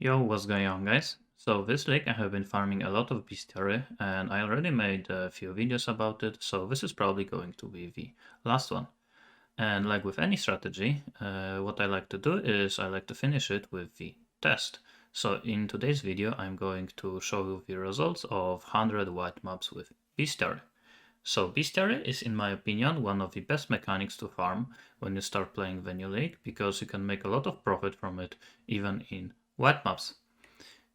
Yo, what's going on, guys? So this week I have been farming a lot of Bestiary and I already made a few videos about it, so this is probably going to be the last one. And like with any strategy, what I like to do is I like to finish it with the test. So in today's video I'm going to show you the results of 100 white maps with Bestiary. So Bestiary is, in my opinion, one of the best mechanics to farm when you start playing the new league, because you can make a lot of profit from it even in white maps.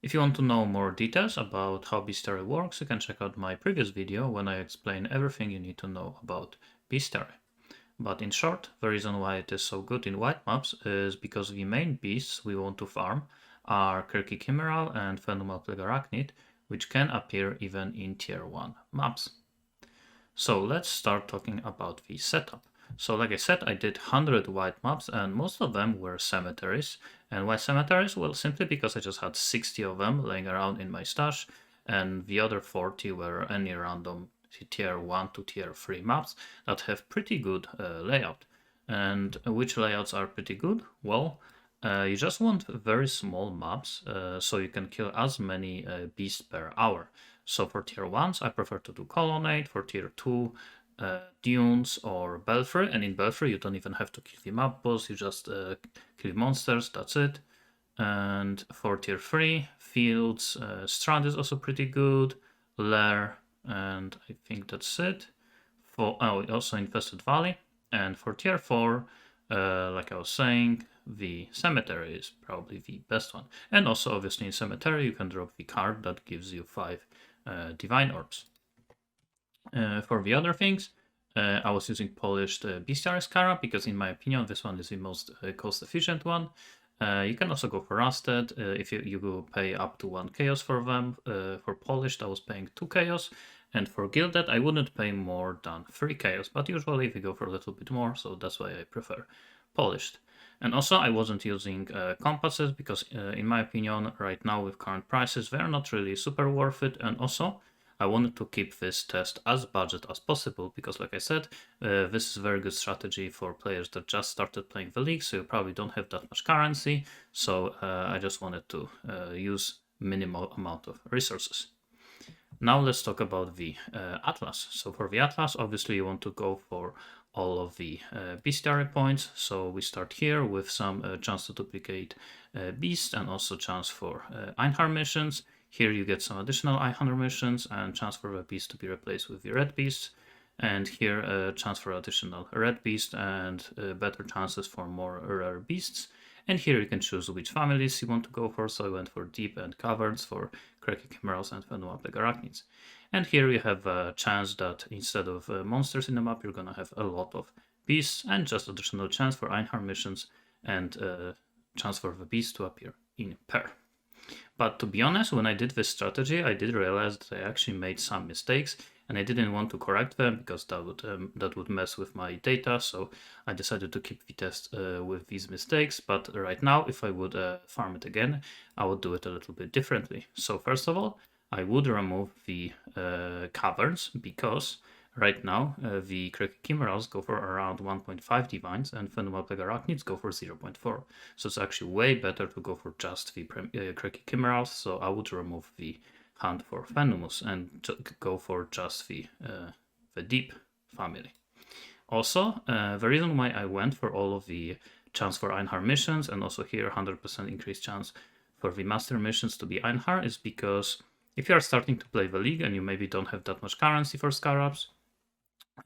If you want to know more details about how Bestiary works, you can check out my previous video when I explain everything you need to know about Bestiary. But in short, the reason why it is so good in white maps is because the main beasts we want to farm are Kirky Chimeral and Phenomal Plague Arachnid, which can appear even in tier 1 maps. So let's start talking about the setup. So like I said, I did 100 white maps and most of them were cemeteries. And why cemeteries? Well, simply because I just had 60 of them laying around in my stash, and the other 40 were any random tier 1 to tier 3 maps that have pretty good layout. And which layouts are pretty good? Well, you just want very small maps, so you can kill as many beasts per hour. So for tier 1s, I prefer to do Colonnade. For tier 2, Dunes or Belfry. And in Belfry, you don't even have to kill the map boss, you just kill monsters, that's it. And for tier 3, Fields, Strand is also pretty good, Lair, and I think that's it. Also Infested Valley. And for tier 4, like I was saying, the Cemetery is probably the best one. And also, obviously, in Cemetery, you can drop the card that gives you 5 Divine Orbs. For the other things, I was using polished Bestiary Scarab because, in my opinion, this one is the most cost-efficient one. You can also go for Rusted if you will pay up to 1 Chaos for them. For polished, I was paying 2 Chaos. And for Gilded, I wouldn't pay more than 3 Chaos, but usually we go for a little bit more, so that's why I prefer polished. And also, I wasn't using compasses because, in my opinion, right now with current prices, they're not really super worth it. And also, I wanted to keep this test as budget as possible because, like I said, this is a very good strategy for players that just started playing the league, so you probably don't have that much currency. So I just wanted to use minimal amount of resources. Now let's talk about the Atlas. So for the Atlas, obviously you want to go for all of the Bestiary points. So we start here with some chance to duplicate beasts and also chance for Einhar missions. Here you get some additional Einhar missions and chance for the beast to be replaced with the red beasts. And here a chance for additional red beast and better chances for more rare beasts. And here you can choose which families you want to go for. So I went for Deep and Caverns for Cracky Chimerals and Phenomal Plague Arachnids. And here you have a chance that instead of monsters in the map, you're gonna have a lot of beasts and just additional chance for Einhar missions and chance for the beast to appear in pair. But to be honest, when I did this strategy, I did realize that I actually made some mistakes and I didn't want to correct them because that would mess with my data. So I decided to keep the test with these mistakes. But right now, if I would farm it again, I would do it a little bit differently. So first of all, I would remove the caverns because right now the Chimerals go for around 1.5 divines and Phenomal Plague Arachnids go for 0.4. So it's actually way better to go for just the Chimerals. So I would remove the hunt for Venomous and go for just the Deep family. Also, the reason why I went for all of the chance for Einhar missions and also here 100% increased chance for the master missions to be Einhar is because if you are starting to play the league and you maybe don't have that much currency for Scarabs,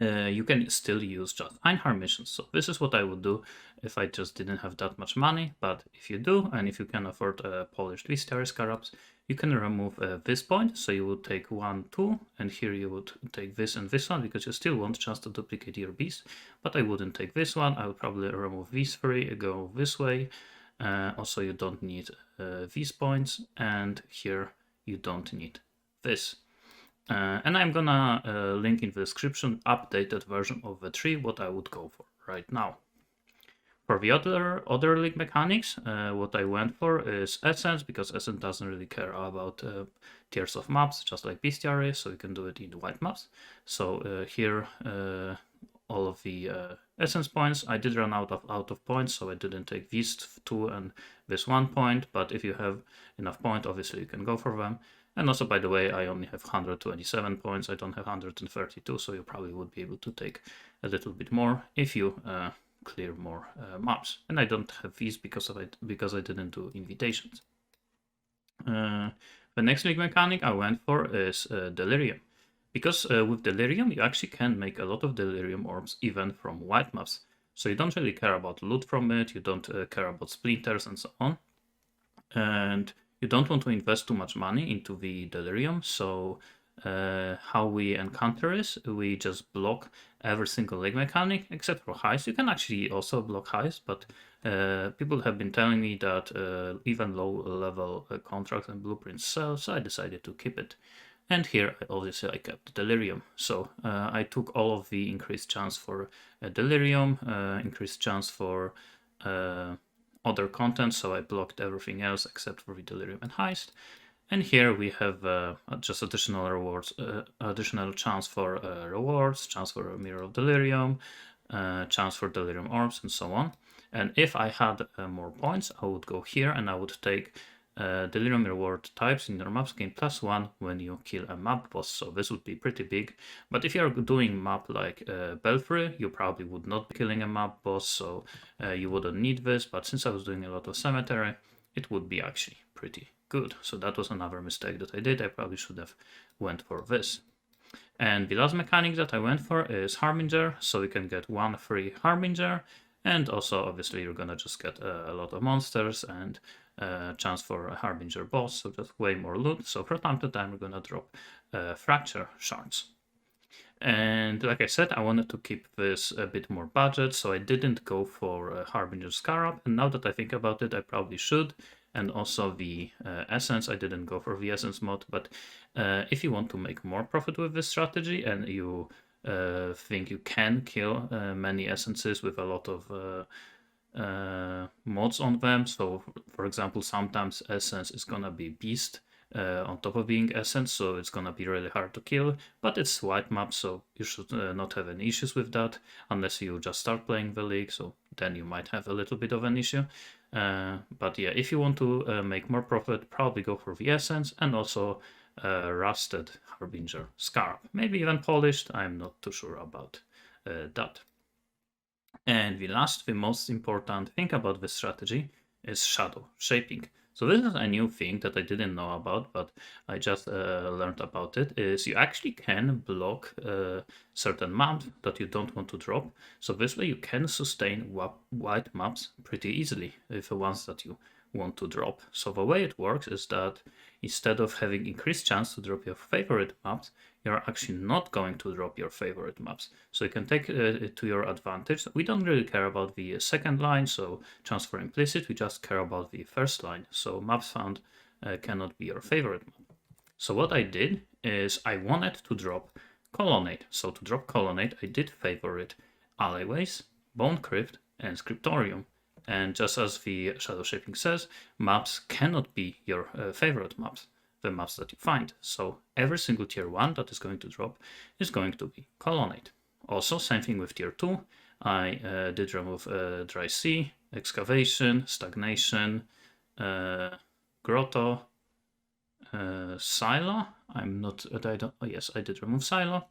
you can still use just Einhar missions. So this is what I would do if I just didn't have that much money. But if you do, and if you can afford polished Bestiary Scarabs, you can remove this point. So you would take 1, 2, and here you would take this and this one because you still want a chance to duplicate your beast. But I wouldn't take this one. I would probably remove these 3, go this way. Also, you don't need these points, and here you don't need this. And I'm gonna link in the description updated version of the tree, what I would go for right now. For the other league mechanics, what I went for is Essence, because Essence doesn't really care about tiers of maps, just like Bestiary, so you can do it in the white maps. So here all of the essence points. I did run out of points, so I didn't take these 2 and this 1 point, but if you have enough points, obviously you can go for them. And also, by the way, I only have 127 points, I don't have 132, so you probably would be able to take a little bit more if you clear more maps. And I don't have these because I didn't do invitations. The next big mechanic I went for is Delirium. Because with Delirium, you actually can make a lot of Delirium orbs even from white maps. So you don't really care about loot from it, you don't care about splinters and so on. And you don't want to invest too much money into the Delirium, so how we encounter is we just block every single leg mechanic except for highs. You can actually also block highs, but people have been telling me that even low level contracts and blueprints sell, so I decided to keep it. And here, obviously, I kept Delirium. So I took all of the increased chance for Delirium, increased chance for other content, so I blocked everything else except for the Delirium and Heist. And here we have just additional rewards, additional chance for rewards, chance for a Mirror of Delirium, chance for Delirium Orbs, and so on. And if I had more points, I would go here and I would take Delirium reward types in your maps gain +1 when you kill a map boss, so this would be pretty big. But if you're doing map like Belfry, you probably would not be killing a map boss, so you wouldn't need this. But since I was doing a lot of cemetery, it would be actually pretty good. So that was another mistake that I did. I probably should have went for this. And the last mechanic that I went for is Harbinger, so you can get 1 free Harbinger, and also obviously you're gonna just get a lot of monsters and chance for a Harbinger boss, so just way more loot. So from time to time we're gonna drop fracture shards. And like I said, I wanted to keep this a bit more budget, so I didn't go for Harbinger Scarab, and now that I think about it, I probably should. And also the essence, I didn't go for the essence mod, but if you want to make more profit with this strategy and you think you can kill many essences with a lot of mods on them, so for example, sometimes essence is gonna be beast on top of being essence, so it's gonna be really hard to kill, but it's white map, so you should not have any issues with that unless you just start playing the league, so then you might have a little bit of an issue. But yeah, if you want to make more profit, probably go for the essence and also rusted Harbinger Scarab, maybe even polished. I'm not too sure about that. And the most important thing about this strategy is shadow shaping. So this is a new thing that I didn't know about, but I just learned about it, is you actually can block certain maps that you don't want to drop. So this way you can sustain white maps pretty easily with the ones that you want to drop. So the way it works is that instead of having increased chance to drop your favorite maps, you're actually not going to drop your favorite maps. So you can take it to your advantage. We don't really care about the second line, so chance for implicit, we just care about the first line. So maps found cannot be your favorite map. So what I did is I wanted to drop Colonnade. So to drop Colonnade, I did favorite Alleyways, Bone Crypt, and Scriptorium. And just as the shadow shaping says, maps cannot be your favorite maps, the maps that you find. So every single tier 1 that is going to drop is going to be Colonnade. Also, same thing with tier 2. I did remove Dry Sea, Excavation, Stagnation, Grotto, Silo. Yes, I did remove Silo,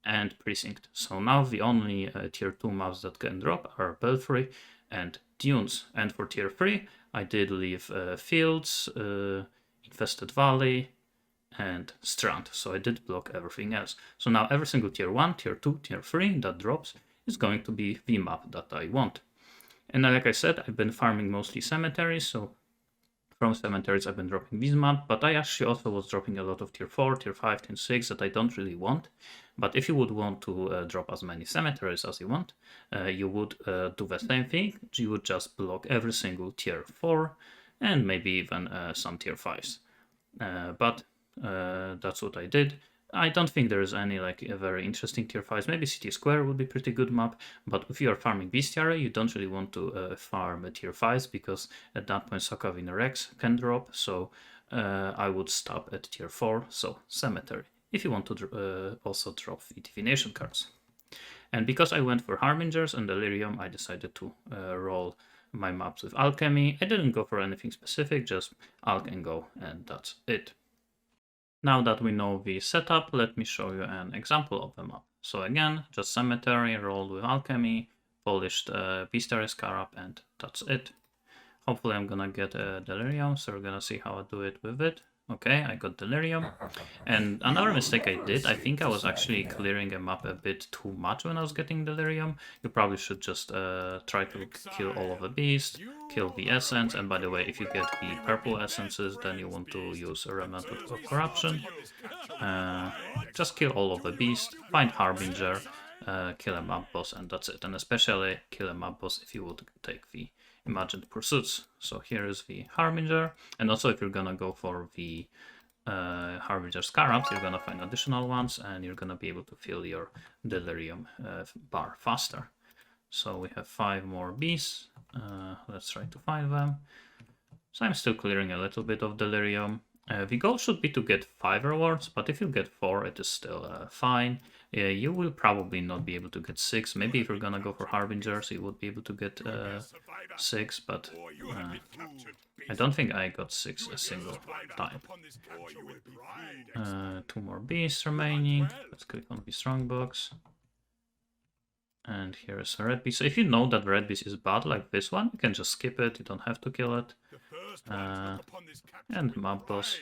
and Precinct. So now the only tier 2 maps that can drop are Belfry and Dunes. And for tier 3, I did leave Fields, Infested Valley, and Strand. So I did block everything else. So now every single tier 1, tier 2, tier 3 that drops is going to be the map that I want. And like I said, I've been farming mostly cemeteries, so from cemeteries I've been dropping this map, but I actually also was dropping a lot of tier 4, tier 5, tier 6 that I don't really want. But if you would want to drop as many cemeteries as you want, you would do the same thing. You would just block every single tier 4 and maybe even some tier 5s. But that's what I did. I don't think there's any like a very interesting tier 5s. Maybe City Square would be a pretty good map, but if you are farming Bestiary, you don't really want to farm tier 5s because at that point Sokovin Rex can drop, so I would stop at tier 4, so Cemetery, if you want to also drop the divination cards. And because I went for Harbingers and Delirium, I decided to roll my maps with Alchemy. I didn't go for anything specific, just Alch and go, and that's it. Now that we know the setup, let me show you an example of the map. So again, just Cemetery rolled with Alchemy, polished Bestiary Scarab, and that's it. Hopefully I'm gonna get a Delirium, so we're gonna see how I do it with it. Okay, I got Delirium. And another mistake I did, I think I was actually clearing a map a bit too much when I was getting Delirium. You probably should just try to kill all of the beasts, kill the essence, and by the way, if you get the purple essences, then you want to use a Remnant of Corruption. Just kill all of the beasts, find Harbinger, kill a map boss, and that's it. And especially kill a map boss if you would take the Imagined Pursuits. So here is the Harbinger, and also if you're gonna go for the Harbinger Scarabs, you're gonna find additional ones, and you're gonna be able to fill your Delirium bar faster. So we have 5 more beasts. Let's try to find them. So I'm still clearing a little bit of Delirium. The goal should be to get 5 rewards, but if you get 4, it is still fine. You will probably not be able to get 6. Maybe if you're gonna go for Harbingers, you would be able to get 6, but I don't think I got 6 a single time. 2 more beasts remaining. Let's click on the strongbox. And here is a red beast. So if you know that red beast is bad like this one, you can just skip it. You don't have to kill it. And map boss.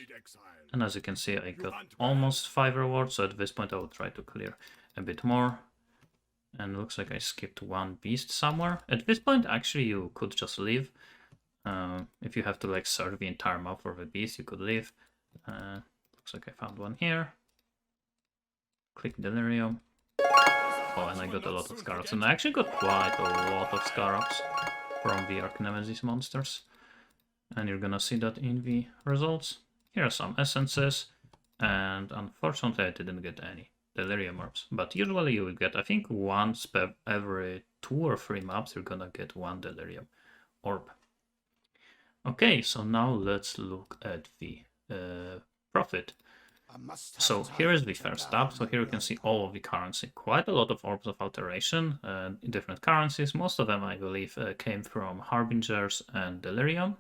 And as you can see, I got almost 5 rewards. So at this point, I will try to clear a bit more. And it looks like I skipped 1 beast somewhere. At this point, actually, you could just leave. If you have to like search the entire map for the beast, you could leave. Looks like I found one here. Click Delirium. Oh, and I got a lot of Scarabs. And I actually got quite a lot of Scarabs from the Archnemesis monsters. And you're gonna see that in the results. Here are some essences. And unfortunately, I didn't get any Delirium orbs. But usually you will get, I think, once every 2 or 3 maps, you're gonna get 1 Delirium orb. Okay, so now let's look at the profit. So here is the first tab. So here you can see all of the currency. Quite a lot of orbs of alteration in different currencies. Most of them, I believe, came from Harbingers and Delirium.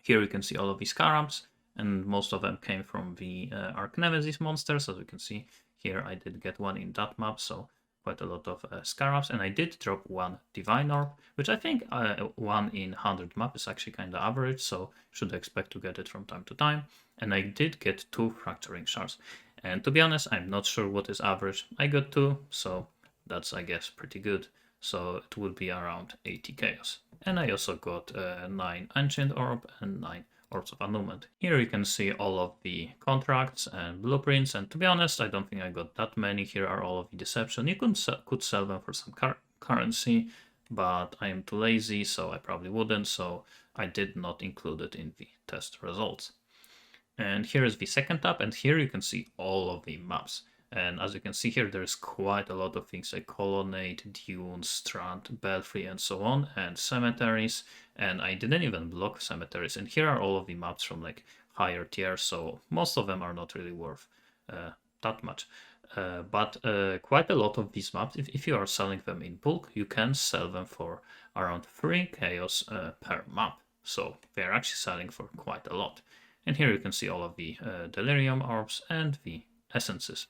Here you can see all of the Scarabs, and most of them came from the Archnemesis monsters. As you can see here, I did get one in that map, so quite a lot of Scarabs. And I did drop 1 Divine Orb, which I think 1 in 100 map is actually kind of average, so should expect to get it from time to time. And I did get 2 Fracturing Shards. And to be honest, I'm not sure what is average. I got 2, so that's, I guess, pretty good. So it would be around 80 chaos. And I also got 9 Ancient Orb and 9 Orbs of Annulment. Here you can see all of the contracts and blueprints, and to be honest, I don't think I got that many. Here are all of the Deception. You could sell them for some currency, but I am too lazy, so I probably wouldn't, so I did not include it in the test results. And here is the second tab, and here you can see all of the maps. And as you can see here, there's quite a lot of things like Colonnade, Dunes, Strand, Belfry, and so on, and cemeteries. And I didn't even block cemeteries. And here are all of the maps from like higher tiers, so most of them are not really worth that much. But quite a lot of these maps, if you are selling them in bulk, you can sell them for around 3 chaos per map. So they're actually selling for quite a lot. And here you can see all of the Delirium orbs and the essences.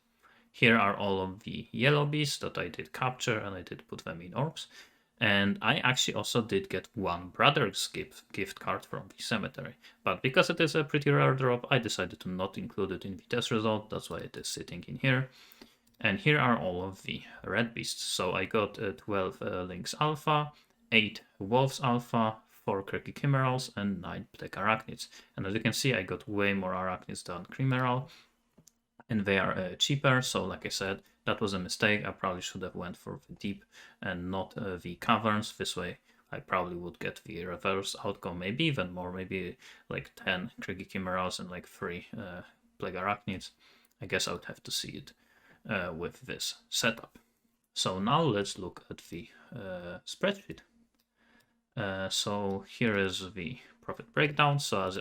Here are all of the yellow beasts that I did capture, and I did put them in orbs. And I actually also did get 1 Brother's gift card from the cemetery. But because it is a pretty rare drop, I decided to not include it in the test result. That's why it is sitting in here. And here are all of the red beasts. So I got 12 Lynx Alpha, 8 Wolves Alpha, 4 Quirky Chimerals, and 9 Plague Arachnids. And as you can see, I got way more Arachnids than Chimeral, and they are cheaper. So like I said, that was a mistake. I probably should have went for the deep and not the caverns. This way, I probably would get the reverse outcome, maybe even more, maybe like 10 Quirky Chimerals and like 3 Plague Arachnids. I guess I would have to see it with this setup. So now let's look at the spreadsheet. So here is the profit breakdown. So as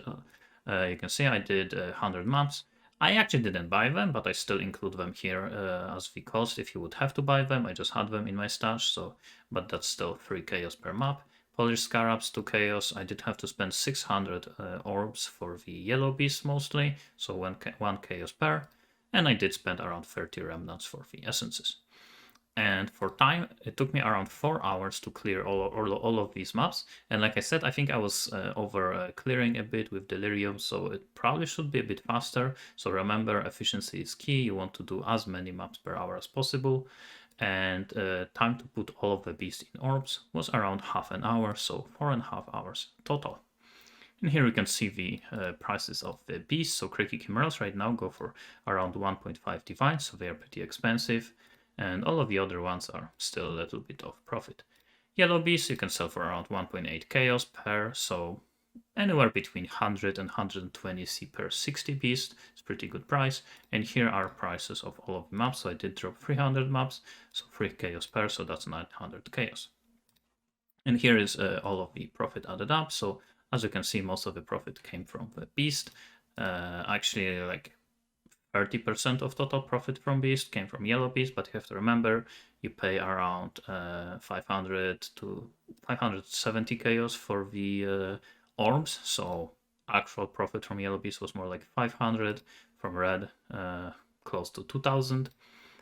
you can see, I did 100 maps. I actually didn't buy them, but I still include them here as the cost. If you would have to buy them, I just had them in my stash, so but that's still 3 chaos per map. Polish Scarabs, 2 chaos. I did have to spend 600 orbs for the yellow beast mostly, so 1 chaos per, and I did spend around 30 remnants for the essences. And for time, it took me around 4 hours to clear all of these maps. And like I said, I think I was over clearing a bit with Delirium, so it probably should be a bit faster. So remember, efficiency is key. You want to do as many maps per hour as possible. And time to put all of the beasts in orbs was around half an hour, so 4.5 hours total. And here we can see the prices of the beasts. So Cricky Chimerals right now go for around 1.5 divine, so they are pretty expensive. And all of the other ones are still a little bit of profit. Yellow beasts you can sell for around 1.8 chaos per, so anywhere between 100 and 120 C per 60 beast. It's pretty good price. And here are prices of all of the maps. So I did drop 300 maps, so 3 chaos per, so that's 900 chaos. And here is all of the profit added up. So as you can see, most of the profit came from the beast. Actually, like 30% of total profit from beast came from yellow beast, but you have to remember you pay around 500 to 570 chaos for the orbs, so actual profit from yellow beast was more like 500, from red close to 2000.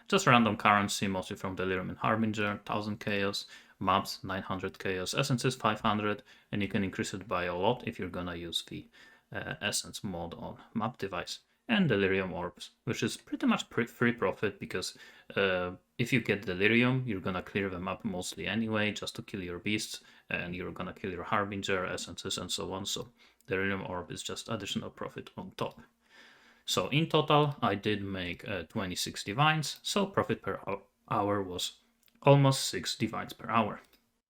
Just random currency, mostly from Delirium and Harbinger, 1000 chaos, maps 900 chaos, essences 500, and you can increase it by a lot if you're gonna use the essence mod on map device. And Delirium Orbs, which is pretty much free profit because if you get Delirium, you're gonna clear them up mostly anyway, just to kill your beasts, and you're gonna kill your Harbinger, essences, and so on. So Delirium Orb is just additional profit on top. So in total, I did make 26 divines, so profit per hour was almost 6 divines per hour.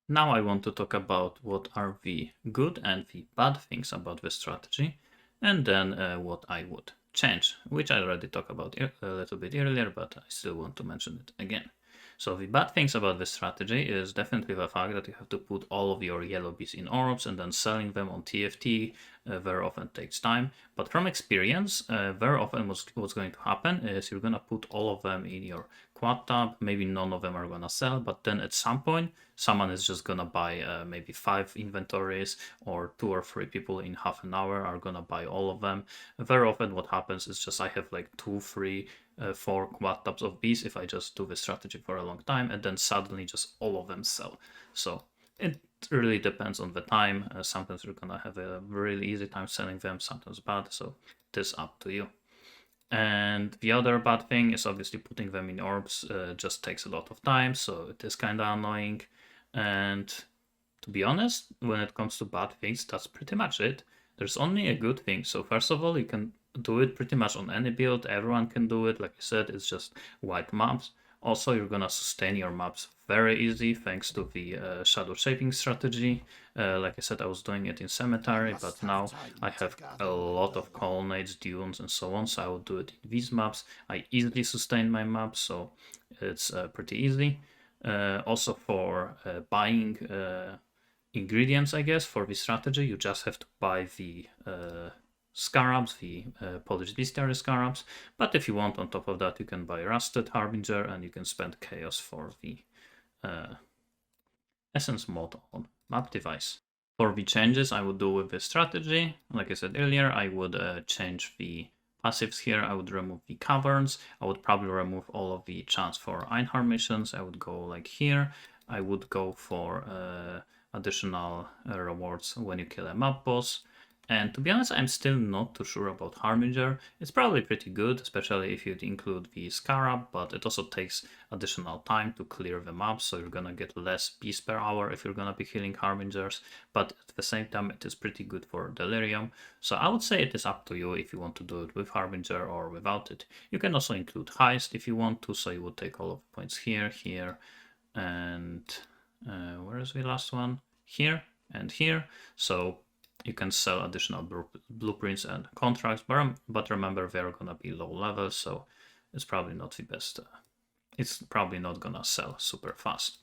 Now I want to talk about what are the good and the bad things about the strategy, and then what I would change, which I already talked about a little bit earlier, but I still want to mention it again. So the bad things about this strategy is definitely the fact that you have to put all of your yellow beasts in orbs and then selling them on TFT very often takes time. But from experience, very often what's going to happen is you're going to put all of them in your quad tab. Maybe none of them are going to sell, but then at some point, someone is just going to buy maybe 5 inventories, or 2 or 3 people in half an hour are going to buy all of them. Very often what happens is just I have like 2, 3, 4 quad tabs of bees if I just do the strategy for a long time, and then suddenly just all of them sell. So it really depends on the time. Sometimes you're gonna have a really easy time selling them, sometimes bad, so it is up to you. And the other bad thing is obviously putting them in orbs just takes a lot of time, so it is kind of annoying. And to be honest, when it comes to bad things, that's pretty much it. There's only a good thing. So first of all, you can do it pretty much on any build. Everyone can do it. Like I said, it's just white maps. Also, you're gonna sustain your maps very easy thanks to the shadow shaping strategy. Like I said, I was doing it in Cemetery, but now I have a lot of colonnades, dunes, and so on, so I will do it in these maps. I easily sustain my maps, so it's pretty easy. Also for buying ingredients, I guess, for this strategy, you just have to buy the scarabs, the Polish Bestiary scarabs. But if you want, on top of that, you can buy Rusted Harbinger, and you can spend chaos for the essence mod on map device. For the changes I would do with this strategy, like I said earlier, I would change the passives here. I would remove the caverns. I would probably remove all of the chance for Einhar missions. I would go like here. I would go for additional rewards when you kill a map boss. And to be honest, I'm still not too sure about Harbinger. It's probably pretty good, especially if you include the Scarab, but it also takes additional time to clear the map, so you're gonna get less beasts per hour if you're gonna be killing Harbingers, but at the same time it is pretty good for Delirium. So I would say it is up to you if you want to do it with Harbinger or without it. You can also include Heist if you want to, so you would take all of the points here, here, and where is the last one? Here and here. So you can sell additional blueprints and contracts, but remember they're gonna be low level, so it's probably not the best. It's probably not gonna sell super fast.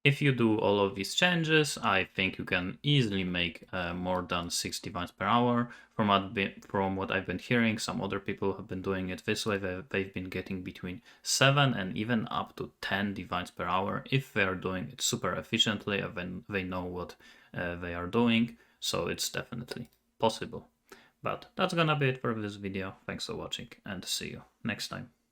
If you do all of these changes, I think you can easily make more than 6 divines per hour. From what I've been hearing, some other people have been doing it this way. They've been getting between 7 and even up to 10 divines per hour if they're doing it super efficiently and then they know what they are doing. So it's definitely possible. But that's gonna be it for this video. Thanks for watching and see you next time.